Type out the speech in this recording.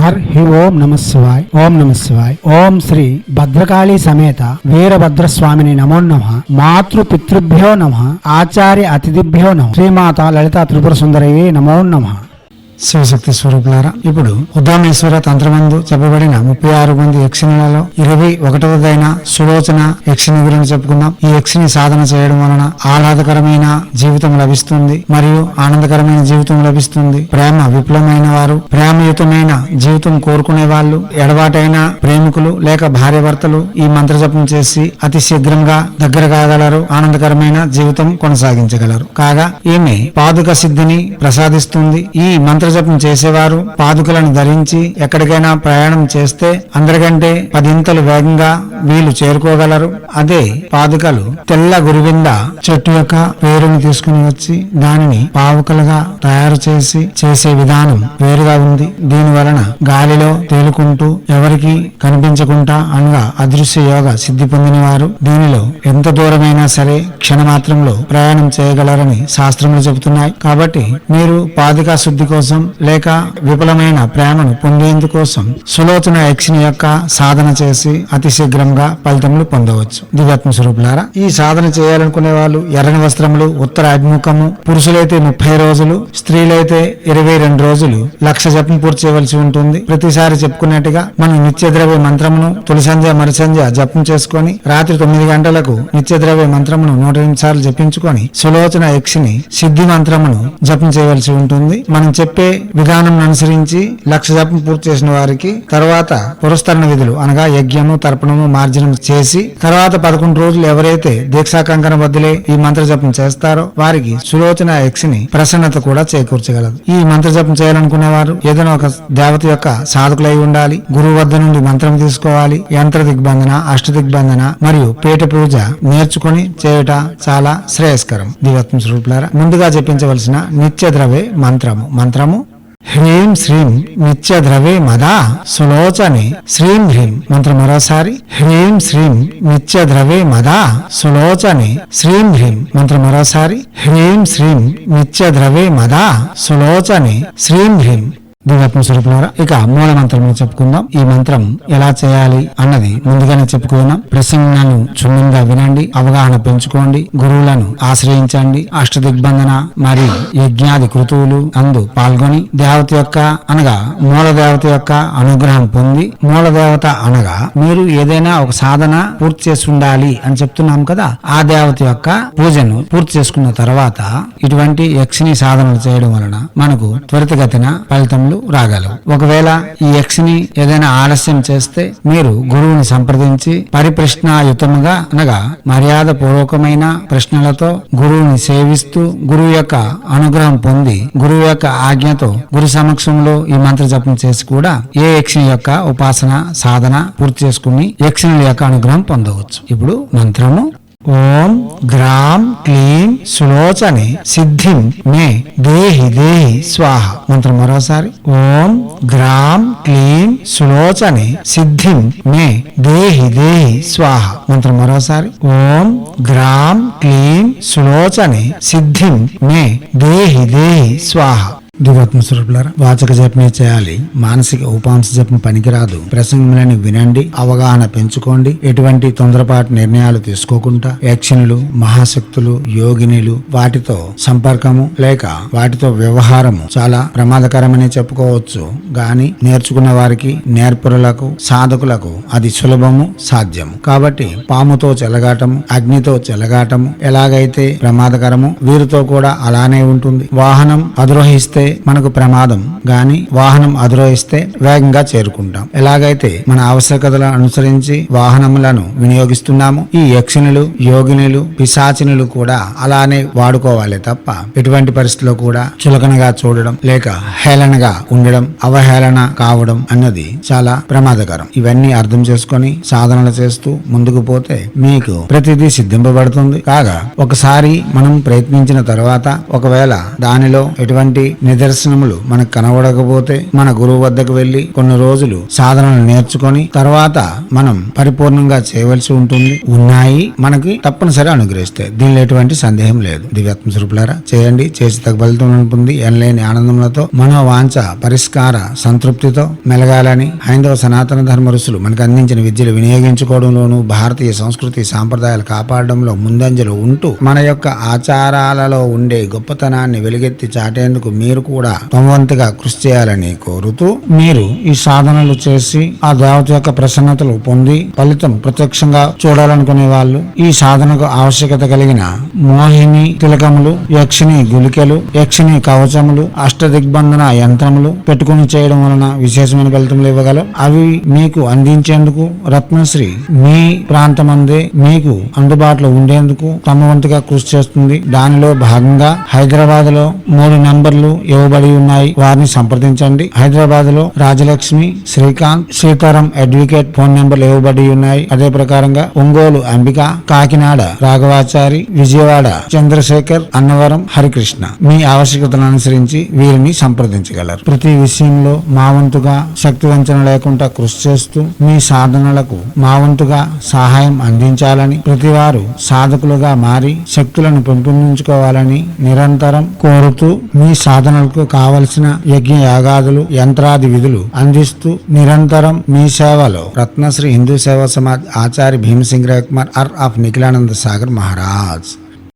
హి ఓం నమ శివాయ్. ఓం నమ శివాయ్. ఓం శ్రీ భద్రకాళీ సమేత వీరభద్రస్వామిని నమో నమః. మాతృ పితృభ్యో నమః. ఆచార్య అతిథిభ్యో నమః. శ్రీమాత లలితా త్రిపుర సుందరయే నమో నమః. శివశక్తి స్వరూపులారా, ఇప్పుడు ఉద్దామేశ్వర తంత్రమందు చెప్పబడిన 36 మంది యక్షిణులలో 21వదైన సులోచన యక్షిణి గురించి చెప్పుకుందాం. ఈ యక్షిణి సాధన చేయడం వలన ఆహ్లాదకరమైన జీవితం లభిస్తుంది మరియు ఆనందకరమైన జీవితం లభిస్తుంది. ప్రేమ విపులమైన వారు, ప్రేమయుతమైన జీవితం కోరుకునే వాళ్ళు, ఎడబాటైన ప్రేమికులు లేక భార్యాభర్తలు ఈ మంత్ర జపం చేసి అతి శీఘ్రంగా దగ్గర కాగలరు. ఆనందకరమైన జీవితం కొనసాగించగలరు. కాగా ఈమె పాదుక సిద్ధిని ప్రసాదిస్తుంది. ఈ మంత్ర జపం చేసేవారు పాదుకలను ధరించి ఎక్కడికైనా ప్రయాణం చేస్తే అందరికంటే 10 వేగంగా వీళ్ళు చేరుకోగలరు. అదే పాదుకలు తెల్ల గురువింద చెట్టు యొక్క పేరుని తీసుకుని వచ్చి దానిని పావుకలుగా తయారు చేసి చేసే విధానం వేరుగా ఉంది. దీని వలన గాలిలో తేలుకుంటూ ఎవరికి కనిపించకుండా అనగా అదృశ్య యోగ సిద్ధి పొందిన వారు దీనిలో ఎంత దూరమైనా సరే క్షణమాత్రంలో ప్రయాణం చేయగలరని శాస్త్రములు చెబుతున్నాయి. కాబట్టి మీరు పాదుకా శుద్ధి కోసం లేక విపులమైన ప్రేమను పొందేందుకోసం సులోచన యక్షిణి యొక్క సాధన చేసి అతి శీఘ్రంగా ఫలితములు పొందవచ్చు. దివ్యాత్మ స్వరూపులారా, ఈ సాధన చేయాలనుకునే వాళ్ళు ఎర్రని వస్త్రములు, ఉత్తర అభిముఖము, పురుషులైతే 30 రోజులు, స్త్రీలైతే 22 రోజులు 1,00,000 జపం పూర్తి చేయవలసి ఉంటుంది. ప్రతిసారి చెప్పుకున్నట్టుగా మనం నిత్య ద్రవ్య మంత్రమును తొలి సంధ్య మరుసంధ్య జపం చేసుకొని రాత్రి 9 గంటలకు నిత్య ద్రవ్య మంత్రమును 108 సార్లు జపించుకొని సులోచన యక్షిణి సిద్ధి మంత్రమును జపం చేయవలసి ఉంటుంది. మనం చెప్పే విధానం అనుసరించి 1,00,000 జపం పూర్తి చేసిన వారికి తర్వాత పురస్కరణ విధులు అనగా యజ్ఞము, తర్పణము, మార్జనం చేసి తర్వాత 11 రోజులు ఎవరైతే దీక్షా కంకణ బద్దులే ఈ మంత్ర జపం చేస్తారో వారికి సులోచన యక్షిని ప్రసన్నత కూడా చేకూర్చగలదు. ఈ మంత్ర జపం చేయాలనుకునే వారు ఏదైనా ఒక దేవత యొక్క సాధకులై ఉండాలి. గురువు వద్ద నుండి మంత్రం తీసుకోవాలి. యంత్ర దిగ్బంధన, అష్ట దిగ్బంధన మరియు పీఠ పూజ నేర్చుకుని చేయుట చాలా శ్రేయస్కరం. దివ్యాత్మ స్వరూపులారా, ముందుగా జపించవలసిన నిత్య ద్రవ్య మంత్రము హ్రీం శ్రీం నిత్య ద్రవే మదా సులోచనే శ్రీం హ్రీం. మంత్రం మరోసారి హ్రీం శ్రీం నిత్య ద్రవే మదా సులోచనే శ్రీం హ్రీం. మంత్రం మరోసారి హ్రీం శ్రీం నిత్య ద్రవే మదా సులోచనే శ్రీం హ్రీం. దివ్యాత్మ స్వరూపులారా, ఇక మూల మంత్రం చెప్పుకుందాం. ఈ మంత్రం ఎలా చేయాలి అన్నది ముందుగానే చెప్పుకున్నాం. ప్రసంగాలను క్షుణ్ణంగా వినండి, అవగాహన పెంచుకోండి, గురువులను ఆశ్రయించండి. అష్ట దిగ్బంధన మరియు యజ్ఞాది కృతువులు అందు పాల్గొని దేవత యొక్క అనగా మూల దేవత యొక్క అనుగ్రహం పొంది, మూల దేవత అనగా మీరు ఏదైనా ఒక సాధన పూర్తి చేసి ఉండాలి అని చెప్తున్నాం కదా, ఆ దేవత యొక్క పూజను పూర్తి చేసుకున్న తర్వాత ఇటువంటి యక్షిని సాధనలు చేయడం వలన మనకు త్వరితగతిన ఫలితములు రాగలవు. ఒకవేళ ఈ యక్షిని ఏదైనా ఆలస్యం చేస్తే మీరు గురువుని సంప్రదించి పరిప్రశ్నాయుతముగా అనగా మర్యాద పూర్వకమైన ప్రశ్నలతో గురువుని సేవిస్తూ గురువు యొక్క అనుగ్రహం పొంది గురువు యొక్క ఆజ్ఞతో గురు సమక్షంలో ఈ మంత్ర జపం చేసి కూడా ఏ యక్షిని యొక్క ఉపాసన సాధన పూర్తి చేసుకుని యక్షిణుల యొక్క అనుగ్రహం పొందవచ్చు. ఇప్పుడు మంత్రము ఓం గ్రాం క్లీం సులోచనే సిద్ధిం మే దేహి దేహి స్వాహ. మంత్రం మరోసారి ఓం గ్రాం క్లీం సులోచనే సిద్ధిం మే దేహి దేహి స్వాహ. మంత్రం మరోసారి ఓం గ్రాం క్లీం సులోచనే సిద్ధిం మే దేహి దేహి స్వాహ. దివ్యాత్మ స్వరూపులారా, వాచక జపమే చేయాలి. మానసిక ఉపాంశ జపం పనికిరాదు. ప్రసంగములను వినండి, అవగాహన పెంచుకోండి. ఎటువంటి తొందరపాటు నిర్ణయాలు తీసుకోకుండా యక్షిణులు, మహాశక్తులు, యోగినులు వాటితో సంపర్కము లేక వాటితో వ్యవహారము చాలా ప్రమాదకరమని చెప్పుకోవచ్చు. గాని నేర్చుకున్న వారికి, నేర్పురులకు, సాధకులకు అది సులభము, సాధ్యము. కాబట్టి పాముతో చెలగాటము, అగ్నితో చెలగాటము ఎలాగైతే ప్రమాదకరము వీరితో కూడా అలానే ఉంటుంది. వాహనం అధిరోహిస్తే మనకు ప్రమాదం, గాని వాహనం అధిరోహిస్తే వేగంగా చేరుకుంటాం. ఎలాగైతే మన ఆవశ్యకతలను అనుసరించి వాహనములను వినియోగిస్తున్నాము, ఈ యక్షిణులు, యోగినులు, పిశాచినులు కూడా అలానే వాడుకోవాలి తప్ప ఎటువంటి పరిస్థితిలో కూడా చులకనగా చూడడం లేక హేళనగా ఉండడం, అవహేళన కావడం అన్నది చాలా ప్రమాదకరం. ఇవన్నీ అర్థం చేసుకొని సాధనలు చేస్తూ ముందుకు పోతే మీకు ప్రతిదీ సిద్ధింపబడుతుంది. కాగా ఒకసారి మనం ప్రయత్నించిన తర్వాత ఒకవేళ దానిలో ఎటువంటి నిదర్శనములు మనకు కనబడకపోతే మన గురువు వద్దకు వెళ్లి కొన్ని రోజులు సాధనలు నేర్చుకొని తర్వాత మనం పరిపూర్ణంగా చేయవలసి ఉంటుంది. ఉన్నాయి మనకి తప్పనిసరి అనుగ్రహిస్తాయి. దీనిలో ఎటువంటి సందేహం లేదు. దివ్యాత్మ స్వరూపులారా, చేయండి. చేసి తగ్గ ఫలితం ఉంటుంది. ఎనలేని ఆనందములతో మనోవాంఛ పరిష్కార సంతృప్తితో మెలగాలని హైందవ సనాతన ధర్మ ఋషులు మనకు అందించిన విద్యలు వినియోగించుకోవడంలోనూ భారతీయ సంస్కృతి సాంప్రదాయాలు కాపాడడంలో ముందంజలో ఉంటూ మన యొక్క ఆచారాలలో ఉండే గొప్పతనాన్ని వెలుగెత్తి చాటేందుకు మీరు కూడా తమవంతుగా కృషి చేయాలని కోరుతూ, మీరు ఈ సాధనలు చేసి ఆ దేవత యొక్క ప్రసన్నతలు పొంది ఫలితం ప్రత్యక్షంగా చూడాలనుకునే వాళ్ళు ఈ సాధనకు ఆవశ్యకత కలిగిన మోహిని తిలకములు, యక్షిని గుళికలు, యక్షిని కవచములు, అష్టదిగ్బంధన యంత్రములు పెట్టుకుని చేయడం వలన విశేషమైన ఫలితములు ఇవ్వగలవు. అవి మీకు అందించేందుకు రత్నశ్రీ మీ ప్రాంతమందే మీకు అందుబాటులో ఉండేందుకు తమ వంతుగా కృషి చేస్తుంది. దానిలో భాగంగా హైదరాబాద్ లో 3 నంబర్లు ఇవ్వబడి ఉన్నాయి. వారిని సంప్రదించండి. హైదరాబాద్ లో రాజలక్ష్మి, శ్రీకాంత్, సీతారాం అడ్వకేట్ ఫోన్ నెంబర్లు ఇవ్వబడి ఉన్నాయి. అదే ప్రకారంగా ఒంగోలు అంబిక, కాకినాడ రాఘవాచారి, విజయవాడ చంద్రశేఖర్, అన్నవరం హరికృష్ణ మీ ఆవశ్యకతను అనుసరించి వీరిని సంప్రదించగలరు. ప్రతి విషయంలో మా వంతుగా శక్తి వంచన లేకుండా కృషి చేస్తూ మీ సాధనలకు మా వంతుగా సహాయం అందించాలని, ప్రతివారు సాధకులుగా మారి శక్తులను పెంపొందించుకోవాలని నిరంతరం కోరుతూ మీ సాధనలకు కావలసిన యజ్ఞ యాగాదులు, యంత్రాది విధులు అందిస్తూ నిరంతరం మీ సేవలో రత్నశ్రీ హిందూ సేవా సమాజ్ ఆచార్య భీమసింగ్ రాయ్ కుమార్ ఆఫ్ నిఖిలానంద సాగర్ మహారాజ్.